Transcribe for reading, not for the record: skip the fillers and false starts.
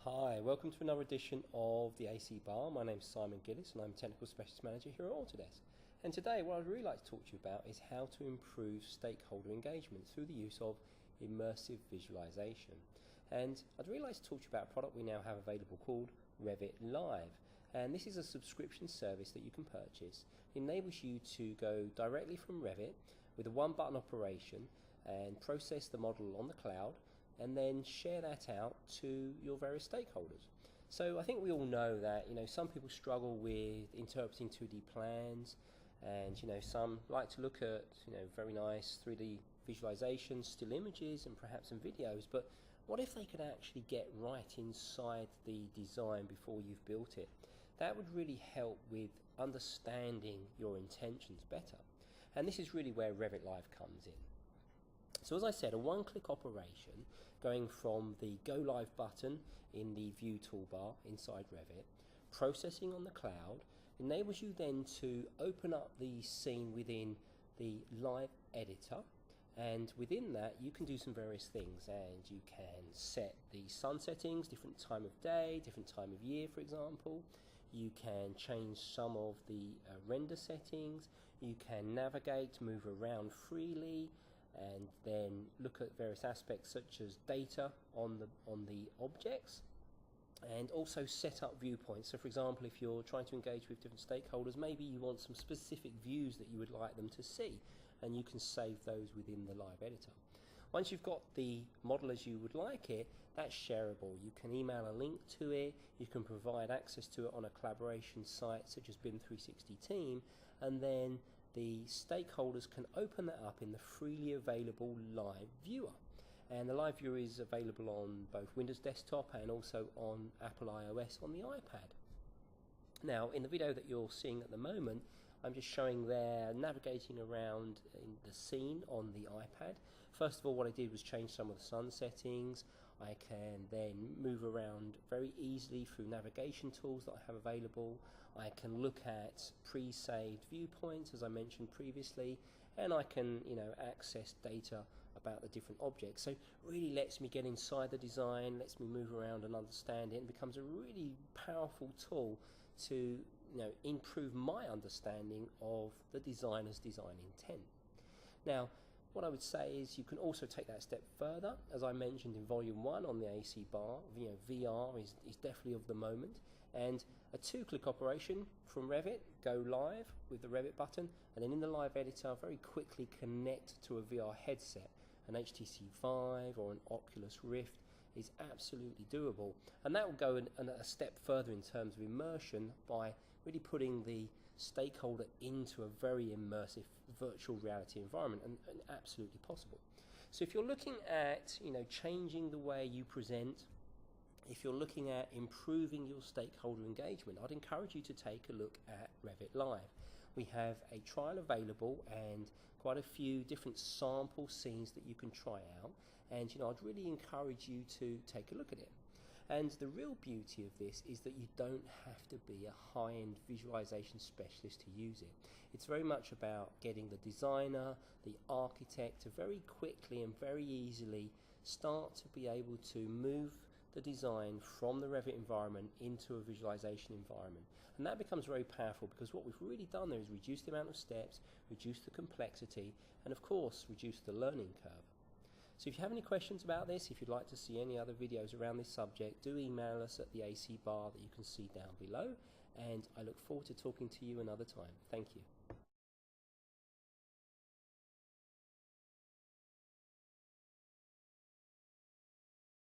Hi, welcome to another edition of the AEC Bar. My name is Simon Gillis and I'm Technical Specialist Manager here at Autodesk. And today what I'd really like to talk to you about is how to improve stakeholder engagement through the use of immersive visualization. And I'd really like to talk to you about a product we now have available called Revit Live. And this is a subscription service that you can purchase. It enables you to go directly from Revit with a one-button operation and process the model on the cloud and then share that out to your various stakeholders. So I think we all know that some people struggle with interpreting 2D plans, and some like to look at very nice 3D visualizations, still images, and perhaps some videos. But what if they could actually get right inside the design before you've built it? That would really help with understanding your intentions better. And this is really where Revit Live comes in. So as I said, a one-click operation going from the Go Live button in the View toolbar inside Revit, processing on the cloud, enables you then to open up the scene within the Live editor, and within that you can do some various things, and you can set the sun settings, different time of day, different time of year, for example. You can change some of the render settings, you can navigate, move around freely, and then look at various aspects such as data on the objects, and also set up viewpoints. So for example, if you're trying to engage with different stakeholders, maybe you want some specific views that you would like them to see, and you can save those within the Live editor. Once you've got the model as you would like it, that's shareable. You can email a link to it, you can provide access to it on a collaboration site such as BIM 360 Team, and then the stakeholders can open that up in the freely available Live viewer. And the Live viewer is available on both Windows Desktop and also on Apple iOS on the iPad. Now, in the video that you're seeing at the moment, I'm just showing there navigating around in the scene on the iPad. First of all, what I did was change some of the sun settings. I can then move around very easily through navigation tools that I have available. I can look at pre-saved viewpoints, as I mentioned previously, and I can access data about the different objects. So it really lets me get inside the design, lets me move around and understand it, and becomes a really powerful tool to improve my understanding of the designer's design intent. Now, what I would say is you can also take that step further. As I mentioned in Volume 1 on the AEC Bar, VR is definitely of the moment, and a two-click operation from Revit, go live with the Revit button, and then in the Live editor very quickly connect to a VR headset, an HTC Vive or an Oculus Rift is absolutely doable. And that will go a step further in terms of immersion by really putting the stakeholder into a very immersive virtual reality environment, and absolutely possible. So if you're looking at changing the way you present, if you're looking at improving your stakeholder engagement, I'd encourage you to take a look at Revit Live. We have a trial available and quite a few different sample scenes that you can try out, and I'd really encourage you to take a look at it. And the real beauty of this is that you don't have to be a high-end visualization specialist to use it. It's very much about getting the designer, the architect to very quickly and very easily start to be able to move the design from the Revit environment into a visualization environment. And that becomes very powerful because what we've really done there is reduce the amount of steps, reduce the complexity, and of course reduce the learning curve. So if you have any questions about this, if you'd like to see any other videos around this subject, do email us at the AEC Bar that you can see down below, and I look forward to talking to you another time. Thank you.